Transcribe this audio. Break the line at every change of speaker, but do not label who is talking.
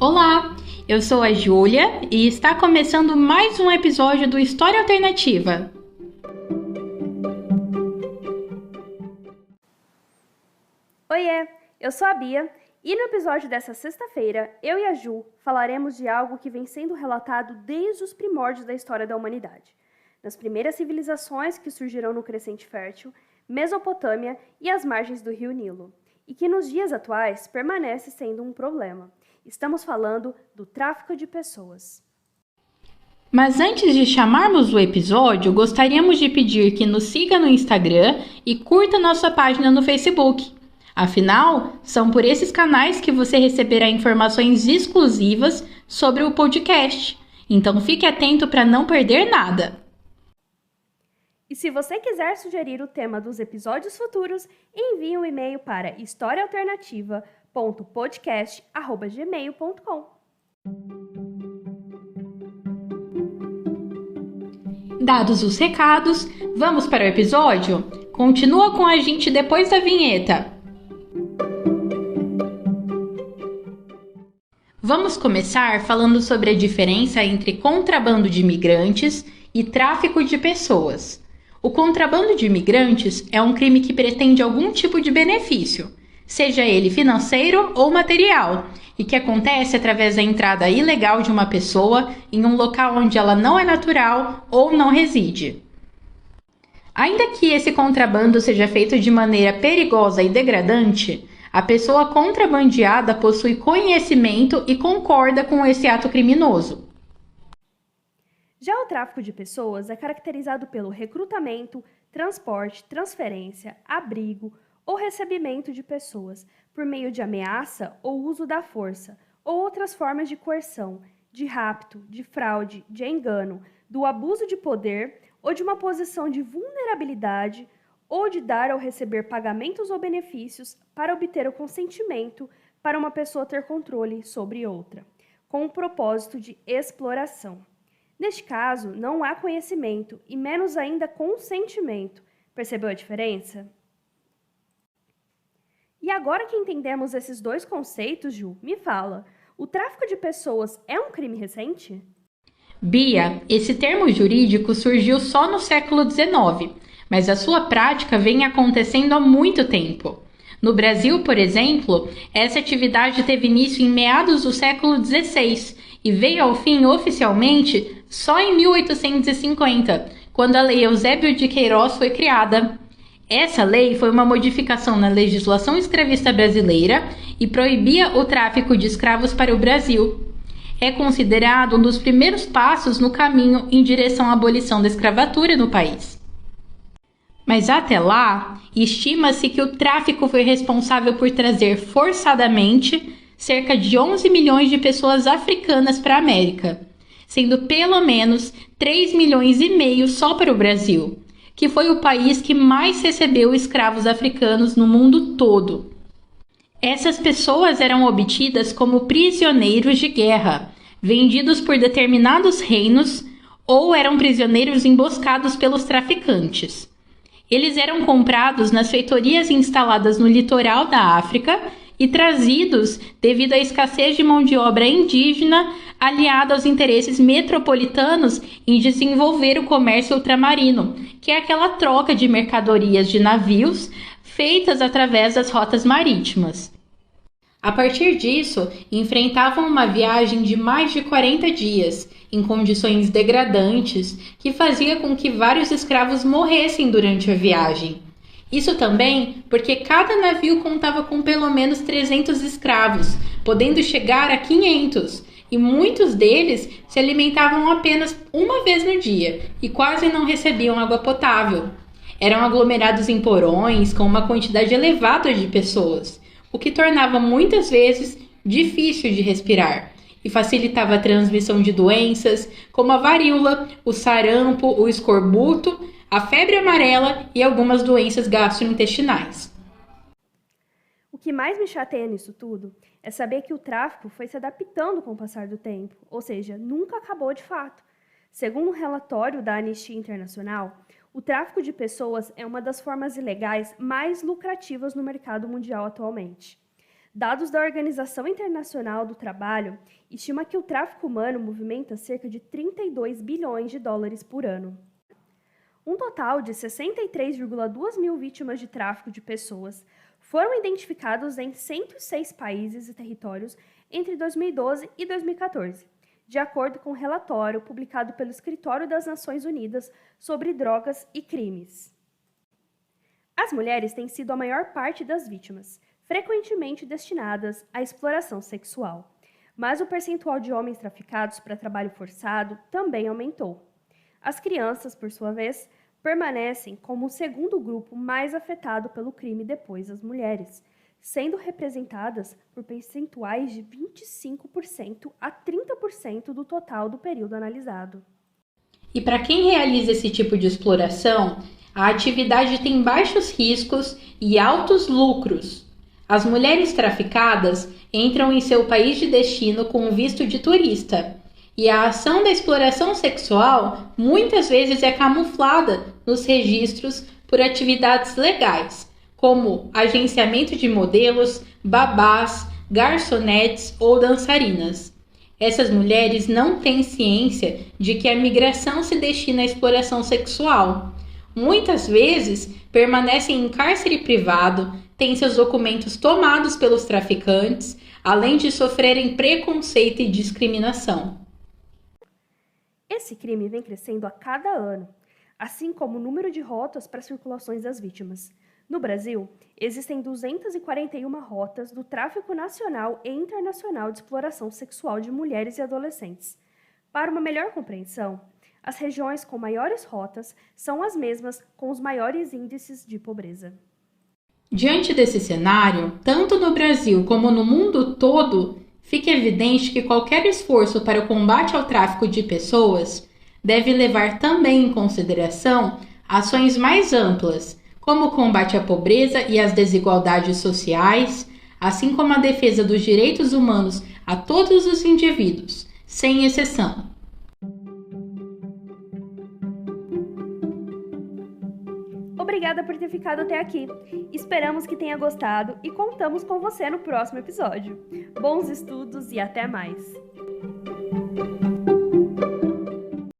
Olá, eu sou a Júlia e está começando mais um episódio do História Alternativa.
Oiê, eu sou a Bia e no episódio dessa sexta-feira, eu e a Ju falaremos de algo que vem sendo relatado desde os primórdios da história da humanidade. Nas primeiras civilizações que surgiram no Crescente Fértil, Mesopotâmia e as margens do rio Nilo, e que nos dias atuais permanece sendo um problema. Estamos falando do tráfico de pessoas.
Mas antes de chamarmos o episódio, gostaríamos de pedir que nos siga no Instagram e curta nossa página no Facebook. Afinal, são por esses canais que você receberá informações exclusivas sobre o podcast. Então fique atento para não perder nada.
E se você quiser sugerir o tema dos episódios futuros, envie um e-mail para historiaalternativa.podcast@gmail.com.
Dados os recados, vamos para o episódio? Continua com a gente depois da vinheta. Vamos começar falando sobre a diferença entre contrabando de imigrantes e tráfico de pessoas. O contrabando de imigrantes é um crime que pretende algum tipo de benefício, seja ele financeiro ou material, e que acontece através da entrada ilegal de uma pessoa em um local onde ela não é natural ou não reside. Ainda que esse contrabando seja feito de maneira perigosa e degradante, a pessoa contrabandeada possui conhecimento e concorda com esse ato criminoso.
Já o tráfico de pessoas é caracterizado pelo recrutamento, transporte, transferência, abrigo ou recebimento de pessoas por meio de ameaça ou uso da força, ou outras formas de coerção, de rapto, de fraude, de engano, do abuso de poder ou de uma posição de vulnerabilidade, ou de dar ou receber pagamentos ou benefícios para obter o consentimento para uma pessoa ter controle sobre outra, com o propósito de exploração. Neste caso, não há conhecimento e menos ainda consentimento. Percebeu a diferença? E agora que entendemos esses dois conceitos, Ju, me fala, o tráfico de pessoas é um crime recente?
Bia, esse termo jurídico surgiu só no século XIX, mas a sua prática vem acontecendo há muito tempo. No Brasil, por exemplo, essa atividade teve início em meados do século XVI e veio ao fim oficialmente só em 1850, quando a Lei Eusébio de Queiroz foi criada. Essa lei foi uma modificação na legislação escravista brasileira e proibia o tráfico de escravos para o Brasil. É considerado um dos primeiros passos no caminho em direção à abolição da escravatura no país. Mas até lá, estima-se que o tráfico foi responsável por trazer forçadamente cerca de 11 milhões de pessoas africanas para a América, sendo pelo menos 3,5 milhões só para o Brasil, que foi o país que mais recebeu escravos africanos no mundo todo. Essas pessoas eram obtidas como prisioneiros de guerra, vendidos por determinados reinos ou eram prisioneiros emboscados pelos traficantes. Eles eram comprados nas feitorias instaladas no litoral da África e trazidos devido à escassez de mão de obra indígena aliada aos interesses metropolitanos em desenvolver o comércio ultramarino, que é aquela troca de mercadorias de navios feitas através das rotas marítimas. A partir disso, enfrentavam uma viagem de mais de 40 dias, em condições degradantes, que fazia com que vários escravos morressem durante a viagem. Isso também porque cada navio contava com pelo menos 300 escravos, podendo chegar a 500, e muitos deles se alimentavam apenas uma vez no dia e quase não recebiam água potável. Eram aglomerados em porões com uma quantidade elevada de pessoas, o que tornava muitas vezes difícil de respirar e facilitava a transmissão de doenças como a varíola, o sarampo, o escorbuto, a febre amarela e algumas doenças gastrointestinais.
O que mais me chateia nisso tudo é saber que o tráfico foi se adaptando com o passar do tempo, ou seja, nunca acabou de fato. Segundo um relatório da Anistia Internacional, o tráfico de pessoas é uma das formas ilegais mais lucrativas no mercado mundial atualmente. Dados da Organização Internacional do Trabalho estima que o tráfico humano movimenta cerca de 32 bilhões de dólares por ano. Um total de 63,2 mil vítimas de tráfico de pessoas foram identificados em 106 países e territórios entre 2012 e 2014, de acordo com um relatório publicado pelo Escritório das Nações Unidas sobre Drogas e Crimes. As mulheres têm sido a maior parte das vítimas, frequentemente destinadas à exploração sexual, mas o percentual de homens traficados para trabalho forçado também aumentou. As crianças, por sua vez, permanecem como o segundo grupo mais afetado pelo crime depois das mulheres, sendo representadas por percentuais de 25% a 30% do total do período analisado.
E para quem realiza esse tipo de exploração, a atividade tem baixos riscos e altos lucros. As mulheres traficadas entram em seu país de destino com o visto de turista, e a ação da exploração sexual muitas vezes é camuflada nos registros por atividades legais, como agenciamento de modelos, babás, garçonetes ou dançarinas. Essas mulheres não têm ciência de que a migração se destina à exploração sexual. Muitas vezes permanecem em cárcere privado, têm seus documentos tomados pelos traficantes, além de sofrerem preconceito e discriminação.
Esse crime vem crescendo a cada ano, assim como o número de rotas para circulações das vítimas. No Brasil, existem 241 rotas do tráfico nacional e internacional de exploração sexual de mulheres e adolescentes. Para uma melhor compreensão, as regiões com maiores rotas são as mesmas com os maiores índices de pobreza.
Diante desse cenário, tanto no Brasil como no mundo todo, fica evidente que qualquer esforço para o combate ao tráfico de pessoas deve levar também em consideração ações mais amplas, como o combate à pobreza e às desigualdades sociais, assim como a defesa dos direitos humanos a todos os indivíduos, sem exceção.
Obrigada por ter ficado até aqui. Esperamos que tenha gostado e contamos com você no próximo episódio. Bons estudos e até mais!